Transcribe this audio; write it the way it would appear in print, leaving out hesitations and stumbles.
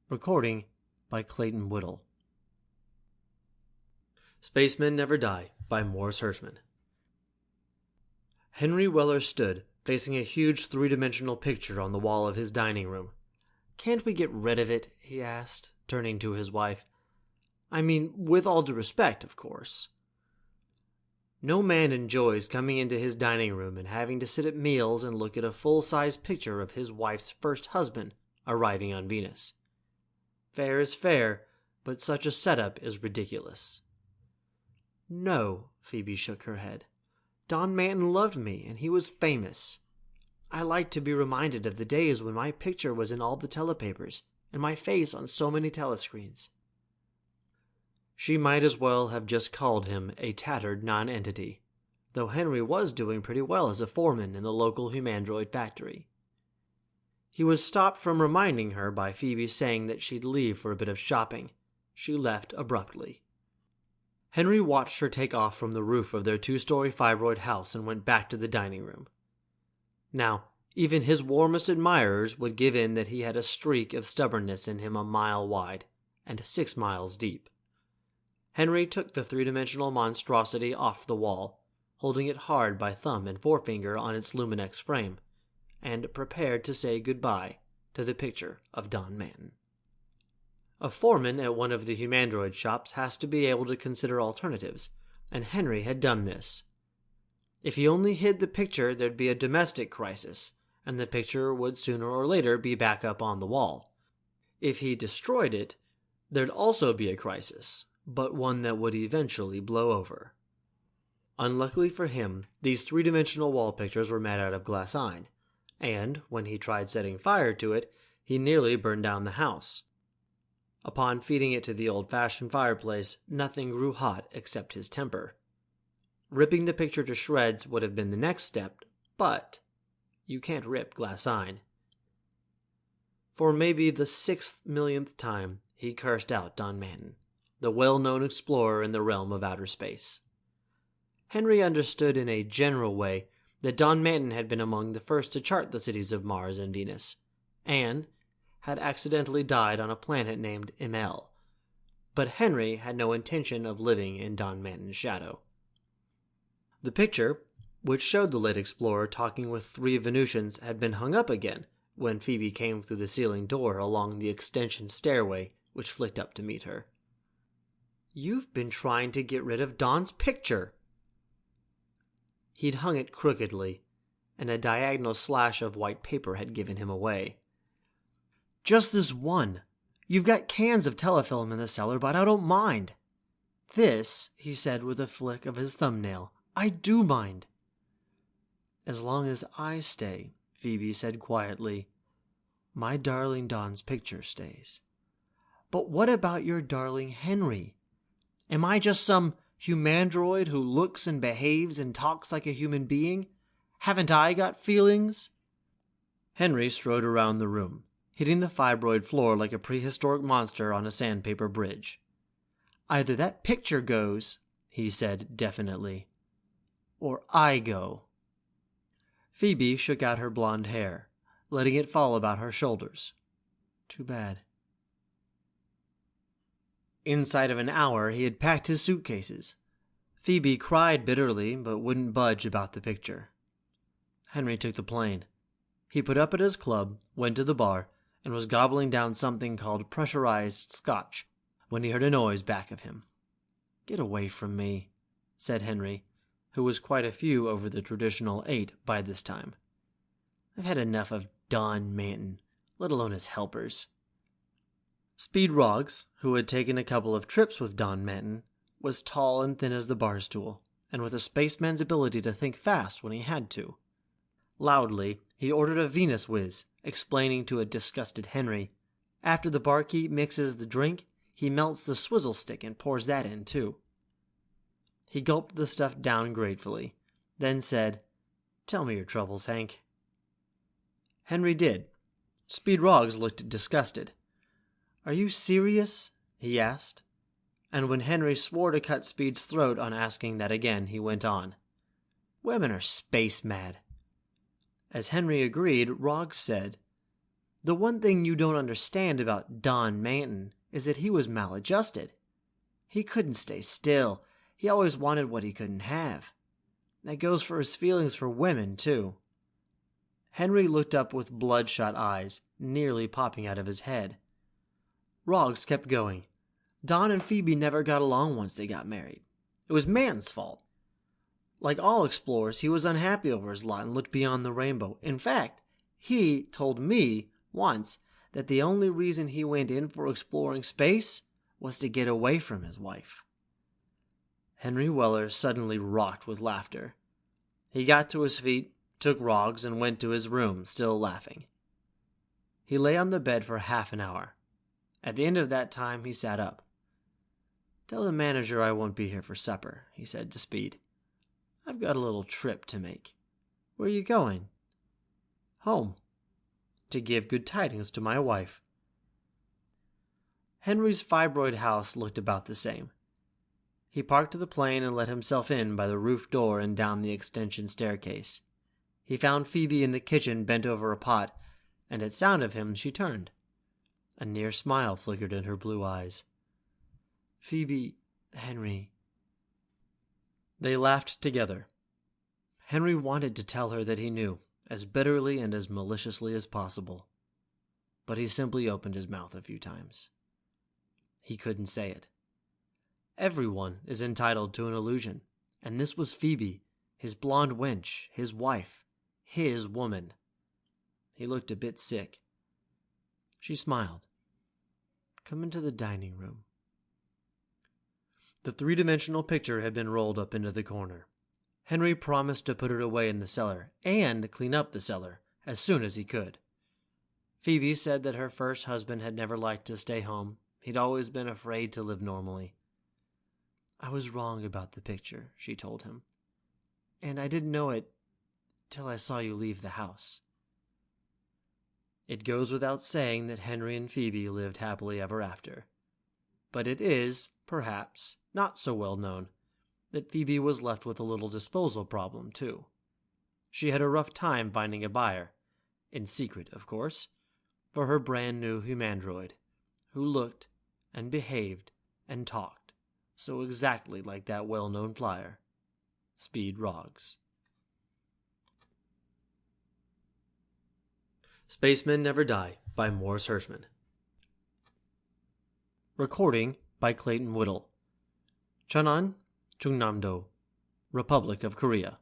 Recording by Clayton Whittle. Spacemen Never Die by Morris Hershman. Henry Weller stood, facing a huge three-dimensional picture on the wall of his dining room. "Can't we get rid of it?" he asked, turning to his wife. "I mean, with all due respect, of course." No man enjoys coming into his dining room and having to sit at meals and look at a full-size picture of his wife's first husband arriving on Venus. Fair is fair, but such a setup is ridiculous. "No," Phoebe shook her head. "Don Manton loved me, and he was famous. I like to be reminded of the days when my picture was in all the telepapers, and my face on so many telescreens." She might as well have just called him a tattered non-entity, though Henry was doing pretty well as a foreman in the local humandroid factory. He was stopped from reminding her by Phoebe saying that she'd leave for a bit of shopping. She left abruptly. Henry watched her take off from the roof of their two-story fibroid house and went back to the dining room. Now, even his warmest admirers would give in that he had a streak of stubbornness in him a mile wide and 6 miles deep. Henry took the three-dimensional monstrosity off the wall, holding it hard by thumb and forefinger on its Luminex frame, and prepared to say goodbye to the picture of Don Manton. A foreman at one of the humandroid shops has to be able to consider alternatives, and Henry had done this. If he only hid the picture, there'd be a domestic crisis, and the picture would sooner or later be back up on the wall. If he destroyed it, there'd also be a crisis, but one that would eventually blow over. Unluckily for him, these three-dimensional wall pictures were made out of glassine, and when he tried setting fire to it, he nearly burned down the house. Upon feeding it to the old-fashioned fireplace, nothing grew hot except his temper. Ripping the picture to shreds would have been the next step, but you can't rip glassine. For maybe the 6,000,000th time, he cursed out Don Manton, the well-known explorer in the realm of outer space. Henry understood in a general way that Don Manton had been among the first to chart the cities of Mars and Venus, and had accidentally died on a planet named ML. But Henry had no intention of living in Don Manton's shadow. The picture, which showed the late explorer talking with 3 Venusians, had been hung up again when Phoebe came through the ceiling door along the extension stairway which flicked up to meet her. "You've been trying to get rid of Don's picture." He'd hung it crookedly, and a diagonal slash of white paper had given him away. "Just this one. You've got cans of telefilm in the cellar, but I don't mind. This," he said with a flick of his thumbnail, "I do mind." "As long as I stay," Phoebe said quietly, "my darling Don's picture stays." "But what about your darling Henry? Am I just some humandroid who looks and behaves and talks like a human being? Haven't I got feelings?" Henry strode around the room, hitting the fibroid floor like a prehistoric monster on a sandpaper bridge. "Either that picture goes," he said definitely, "or I go." Phoebe shook out her blonde hair, letting it fall about her shoulders. "Too bad." Inside of an hour, he had packed his suitcases. Phoebe cried bitterly, but wouldn't budge about the picture. Henry took the plane. He put up at his club, went to the bar, and was gobbling down something called pressurized scotch when he heard a noise back of him. "Get away from me," said Henry, who was quite a few over the traditional 8 by this time. "I've had enough of Don Manton, let alone his helpers." Speed Roggs, who had taken a couple of trips with Don Manton, was tall and thin as the bar stool, and with a spaceman's ability to think fast when he had to. Loudly, he ordered a Venus whiz, explaining to a disgusted Henry, "After the barkeep mixes the drink, he melts the swizzle stick and pours that in, too." He gulped the stuff down gratefully, then said, "Tell me your troubles, Hank." Henry did. Speed Roggs looked disgusted. "Are you serious?" he asked. And when Henry swore to cut Speed's throat on asking that again, he went on, "Women are space mad." As Henry agreed, Roggs said, The one thing you don't understand about Don Manton is that he was maladjusted. He couldn't stay still. He always wanted what he couldn't have. That goes for his feelings for women, too." Henry looked up with bloodshot eyes, nearly popping out of his head. Roggs kept going. "Don and Phoebe never got along once they got married. It was Manton's fault. Like all explorers, he was unhappy over his lot and looked beyond the rainbow. In fact, he told me once that the only reason he went in for exploring space was to get away from his wife." Henry Weller suddenly rocked with laughter. He got to his feet, took Roggs, and went to his room, still laughing. He lay on the bed for half an hour. At the end of that time, he sat up. "Tell the manager I won't be here for supper," he said to Speed. "I've got a little trip to make." "Where are you going?" "Home. To give good tidings to my wife." Henry's fibroid house looked about the same. He parked the plane and let himself in by the roof door and down the extension staircase. He found Phoebe in the kitchen bent over a pot, and at sound of him she turned. A near smile flickered in her blue eyes. "Phoebe, Henry." They laughed together. Henry wanted to tell her that he knew, as bitterly and as maliciously as possible. But he simply opened his mouth a few times. He couldn't say it. Everyone is entitled to an illusion, and this was Phoebe, his blonde wench, his wife, his woman. He looked a bit sick. She smiled. "Come into the dining room." The three-dimensional picture had been rolled up into the corner. Henry promised to put it away in the cellar and clean up the cellar as soon as he could. Phoebe said that her first husband had never liked to stay home. He'd always been afraid to live normally. "I was wrong about the picture," she told him. "And I didn't know it till I saw you leave the house." It goes without saying that Henry and Phoebe lived happily ever after. But it is, perhaps, not so well known that Phoebe was left with a little disposal problem, too. She had a rough time finding a buyer, in secret, of course, for her brand new humandroid, who looked and behaved and talked so exactly like that well-known flyer, Speed Roggs. Spacemen Never Die by Morris Hershman. Recording by Clayton Whittle. Cheonan, Chungnam-do, Republic of Korea.